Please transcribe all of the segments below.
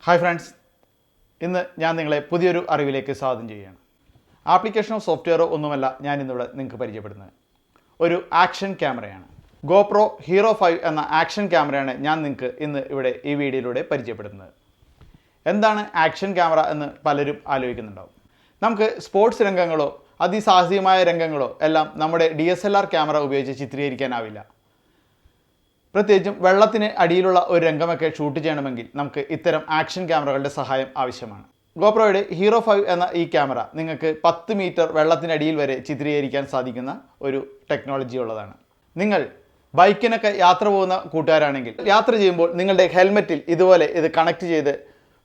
Hi friends, ഇന്ന് ഞാൻ നിങ്ങളെ പുതിയൊരു അറിവിലേക്ക് സ്വാഗതം ചെയ്യുകയാണ്. ആപ്ലിക്കേഷനോ സോഫ്റ്റ്വെയറോ ഒന്നുമല്ല ഞാൻ ഇന്നിവിടെ നിങ്ങൾക്ക് പരിചയപ്പെടുന്നത്. ഒരു ആക്ഷൻ ക്യാമറയാണ്. ഗോപ്രോ ഹീറോ 5 എന്ന ആക്ഷൻ ക്യാമറയാണ് ഞാൻ നിങ്ങൾക്ക് ഇന്ന് ഇവിടെ ഈ വീഡിയോയിലൂടെ പരിചയപ്പെടുത്തുന്നത്. എന്താണ് ആക്ഷൻ ക്യാമറ എന്ന് പലരും ആലോചിക്കുന്നുണ്ടാവും. നമുക്ക് സ്പോർട്സ് രംഗങ്ങളോ അതിസാഹസികമായ രംഗങ്ങളോ എല്ലാം നമ്മുടെ DSLR ക്യാമറ ഉപയോഗിച്ച് ചിത്രീകരിക്കാനാവില്ല. പ്രത്യേകിച്ചും വെള്ളത്തിന് അടിയിലുള്ള ഒരു രംഗമൊക്കെ ഷൂട്ട് ചെയ്യണമെങ്കിൽ നമുക്ക് ഇത്തരം ആക്ഷൻ ക്യാമറകളുടെ സഹായം ആവശ്യമാണ്. ഗോപ്രോയുടെ ഹീറോ 5 എന്ന ഈ ക്യാമറ നിങ്ങൾക്ക് 10 മീറ്റർ വെള്ളത്തിനടിയിൽ വരെ ചിത്രീകരിക്കാൻ സാധിക്കുന്ന ഒരു ടെക്നോളജി ഉള്ളതാണ്. നിങ്ങൾ ബൈക്കിനൊക്കെ യാത്ര പോകുന്ന കൂട്ടുകാരാണെങ്കിൽ യാത്ര ചെയ്യുമ്പോൾ നിങ്ങളുടെ ഹെൽമെറ്റിൽ ഇതുപോലെ ഇത് കണക്ട് ചെയ്ത്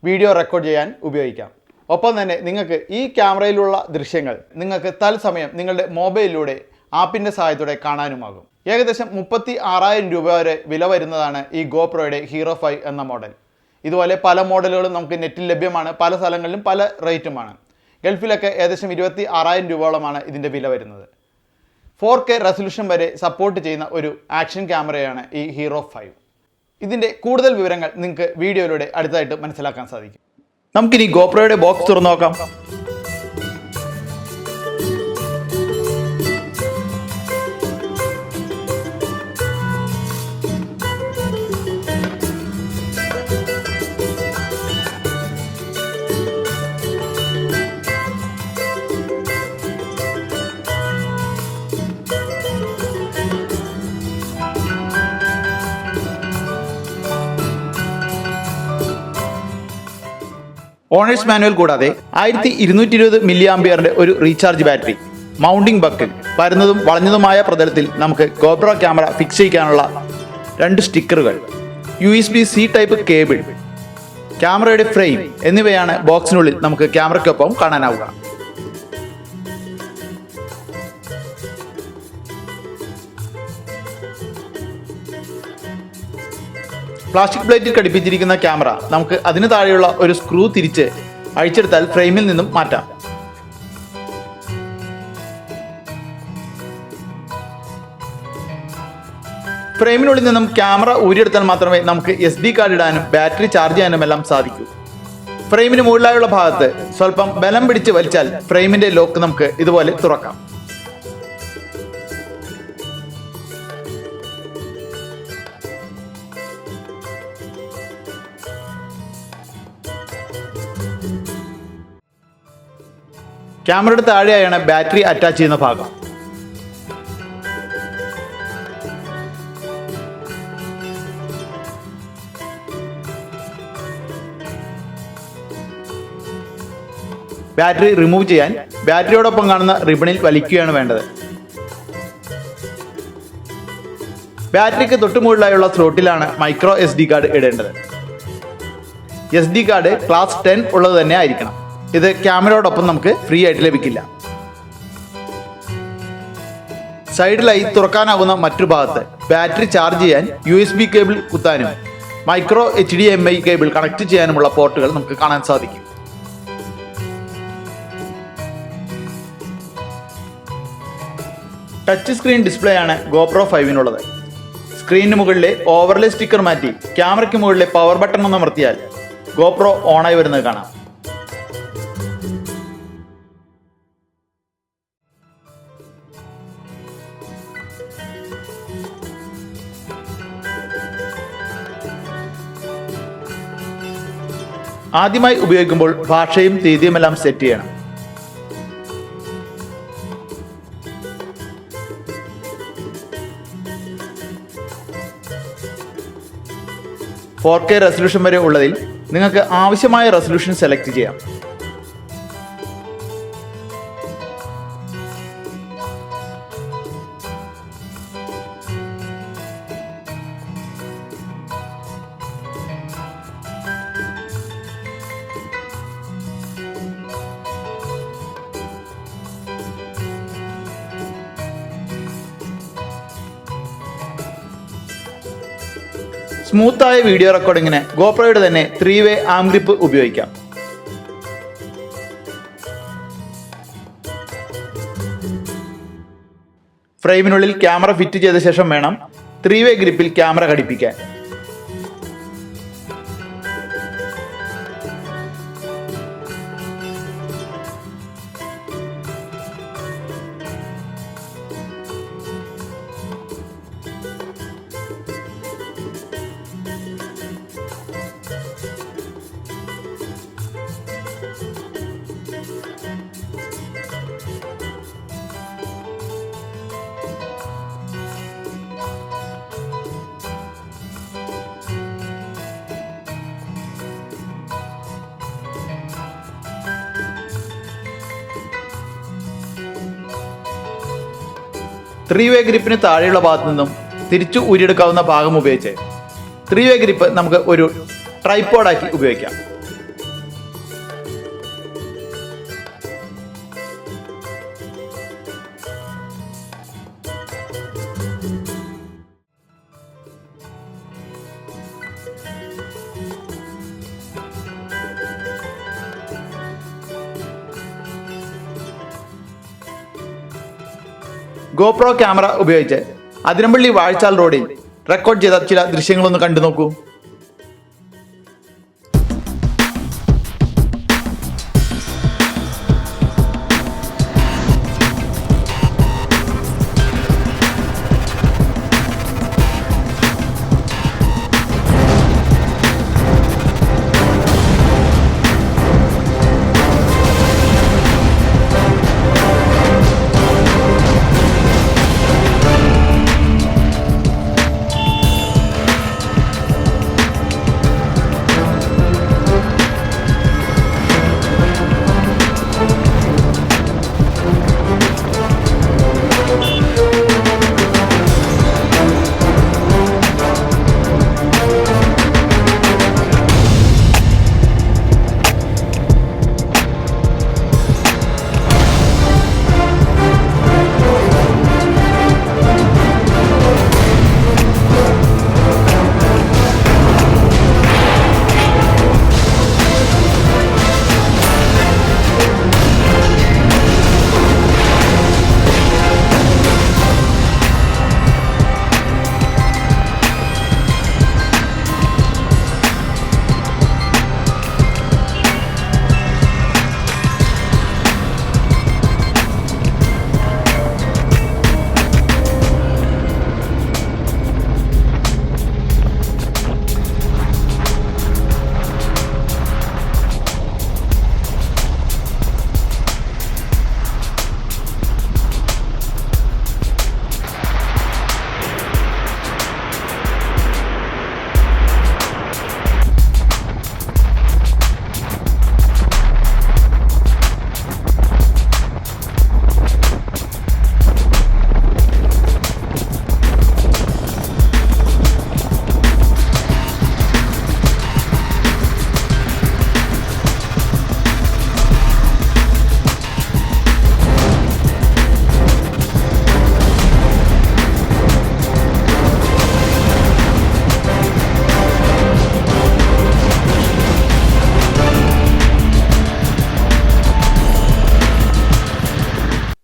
വീഡിയോ റെക്കോർഡ് ചെയ്യാൻ ഉപയോഗിക്കാം. ഒപ്പം തന്നെ നിങ്ങൾക്ക് ഈ ക്യാമറയിലുള്ള ദൃശ്യങ്ങൾ നിങ്ങൾക്ക് തത്സമയം നിങ്ങളുടെ മൊബൈലിലൂടെ ആപ്പിൻ്റെ സഹായത്തോടെ കാണാനുമാകും. ഏകദേശം 36,000 രൂപ വരെ വില വരുന്നതാണ് ഈ ഗോപ്രോയുടെ ഹീറോ 5 എന്ന മോഡൽ. ഇതുപോലെ പല മോഡലുകളും നമുക്ക് നെറ്റിൽ ലഭ്യമാണ്. പല സ്ഥലങ്ങളിലും പല റേറ്റുമാണ്. ഗൾഫിലൊക്കെ ഏകദേശം 26,000 രൂപയോളമാണ് ഇതിൻ്റെ വില വരുന്നത്. 4K റെസൊല്യൂഷൻ വരെ സപ്പോർട്ട് ചെയ്യുന്ന ഒരു ആക്ഷൻ ക്യാമറയാണ് ഈ ഹീറോ 5. ഇതിൻ്റെ കൂടുതൽ വിവരങ്ങൾ നിങ്ങൾക്ക് വീഡിയോയിലൂടെ അടുത്തതായിട്ട് മനസ്സിലാക്കാൻ സാധിക്കും. നമുക്കിനി ഗോപ്രോയുടെ ബോക്സ് തുറന്നു നോക്കാം. ഓണേഴ്സ് മാനുവൽ കൂടാതെ 1220 mAh ഒരു റീചാർജ് ബാറ്ററി, മൗണ്ടിംഗ് ബക്കിൾ, പരന്നതും വളഞ്ഞതുമായ പ്രതലത്തിൽ നമുക്ക് ഗോപ്രോ ക്യാമറ ഫിക്സ് ചെയ്യാനുള്ള 2 സ്റ്റിക്കറുകൾ, USB-C ടൈപ്പ് കേബിൾ, ക്യാമറയുടെ ഫ്രെയിം എന്നിവയാണ് ബോക്സിനുള്ളിൽ നമുക്ക് ക്യാമറയ്ക്കൊപ്പം കാണാനാവുക. പ്ലാസ്റ്റിക് പ്ലേറ്റിൽ ഘടിപ്പിച്ചിരിക്കുന്ന ക്യാമറ നമുക്ക് അതിന് താഴെയുള്ള ഒരു സ്ക്രൂ തിരിച്ച് അഴിച്ചെടുത്താൽ ഫ്രെയിമിൽ നിന്നും മാറ്റാം. ഫ്രെയിമിനുള്ളിൽ നിന്നും ക്യാമറ ഊരിയെടുത്താൽ മാത്രമേ നമുക്ക് SD കാർഡ് ഇടാനും ബാറ്ററി ചാർജ് ചെയ്യാനും എല്ലാം സാധിക്കൂ. ഫ്രെയിമിന് മുകളിലായുള്ള ഭാഗത്ത് സ്വല്പം ബലം പിടിച്ച് വലിച്ചാൽ ഫ്രെയിമിന്റെ ലോക്ക് നമുക്ക് ഇതുപോലെ തുറക്കാം. ക്യാമറയുടെ താഴെയായാണ് ബാറ്ററി അറ്റാച്ച് ചെയ്യുന്ന ഭാഗം. ബാറ്ററി റിമൂവ് ചെയ്യാൻ ബാറ്ററിയോടൊപ്പം കാണുന്ന റിബണിൽ വലിക്കുകയാണ് വേണ്ടത്. ബാറ്ററിക്ക് തൊട്ടുമുകളിലായുള്ള സ്ലോട്ടിലാണ് മൈക്രോ SD കാർഡ് ഇടേണ്ടത്. SD കാർഡ് ക്ലാസ് 10 ഉള്ളത് തന്നെ ആയിരിക്കണം. ഇത് ക്യാമറയോടൊപ്പം നമുക്ക് ഫ്രീ ആയിട്ട് ലഭിക്കില്ല. സൈഡിലായി തുറക്കാനാകുന്ന മറ്റൊരു ഭാഗത്ത് ബാറ്ററി ചാർജ് ചെയ്യാൻ USB കേബിൾ കുത്താനും മൈക്രോ HDMI കേബിൾ കണക്ട് ചെയ്യാനുമുള്ള പോർട്ടുകൾ നമുക്ക് കാണാൻ സാധിക്കും. ടച്ച് സ്ക്രീൻ ഡിസ്പ്ലേ ആണ് ഗോപ്രോ 5-നുള്ളത്. സ്ക്രീനിന് മുകളിലെ ഓവർലേ സ്റ്റിക്കർ മാറ്റി ക്യാമറയ്ക്ക് മുകളിലെ പവർ ബട്ടൺ ഒന്ന് അമർത്തിയാൽ ഗോപ്രോ ഓണായി വരുന്നത് കാണാം. ആദ്യമായി ഉപയോഗിക്കുമ്പോൾ ഭാഷയും തീയതിയുമെല്ലാം സെറ്റ് ചെയ്യണം. .4K റെസൊല്യൂഷൻ വരെ ഉള്ളതിൽ നിങ്ങൾക്ക് ആവശ്യമായ റെസൊല്യൂഷൻ സെലക്ട് ചെയ്യാം. സ്മൂത്തായ വീഡിയോ റെക്കോർഡിങ്ങിന് ഗോപ്രോയുടെ തന്നെ 3-way ആം ഗ്രിപ്പ് ഉപയോഗിക്കാം. ഫ്രെയിമിനുള്ളിൽ ക്യാമറ ഫിറ്റ് ചെയ്ത ശേഷം വേണം 3-way ഗ്രിപ്പിൽ ക്യാമറ ഘടിപ്പിക്കാൻ. 3-വേ ഗ്രിപ്പിന് താഴെയുള്ള ഭാഗത്തു നിന്നും തിരിച്ചു ഊരിയെടുക്കാവുന്ന ഭാഗം ഉപയോഗിച്ച് 3-വേ ഗ്രിപ്പ് നമുക്ക് ഒരു ട്രൈപോഡാക്കി ഉപയോഗിക്കാം. ഗോപ്രോ ക്യാമറ ഉപയോഗിച്ച് അതിരമ്പള്ളി വാഴച്ചാൽ റോഡിൽ റെക്കോർഡ് ചെയ്ത ചില ദൃശ്യങ്ങളൊന്ന് കണ്ടു നോക്കൂ.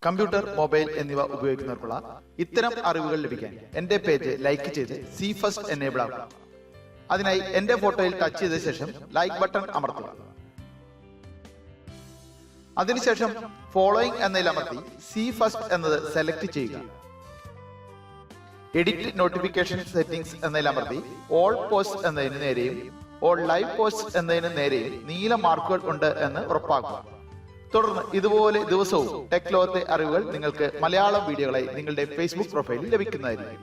കമ്പ്യൂട്ടർ, മൊബൈൽ എന്നിവ ഉപയോഗിക്കുന്നവർക്കുള്ള ഇത്തരം അറിവുകൾ ലഭിക്കാൻ എന്റെ പേജ് ലൈക്ക് ചെയ്ത് സി ഫസ്റ്റ് എനേബിൾ ആക്കുക. അതിനായി എന്റെ ഫോട്ടോയിൽ ടച്ച് ചെയ്ത ശേഷം ലൈക്ക് ബട്ടൺ അമർത്തുക. അതിനുശേഷം ഫോളോയിങ് എന്നതിൽ അമർത്തി സി ഫസ്റ്റ് എന്നത് സെലക്ട് ചെയ്യുക. എഡിറ്റ് നോട്ടിഫിക്കേഷൻ സെറ്റിംഗ്സ് എന്നതിൽ അമർത്തി ഓൾ പോസ്റ്റ് എന്നതിന് നേരെയും ഓൾ ലൈവ് പോസ്റ്റ് എന്നതിന് നേരെയും നീല മാർക്കുകൾ ഉണ്ട് എന്ന് ഉറപ്പാക്കുക. തുടർന്ന് ഇതുപോലെ ദിവസവും ടെക് ലോകത്തെ അറിവുകൾ നിങ്ങൾക്ക് മലയാളം വീഡിയോകളായി നിങ്ങളുടെ ഫേസ്ബുക്ക് പ്രൊഫൈലിൽ ലഭിക്കുന്നതായിരിക്കും.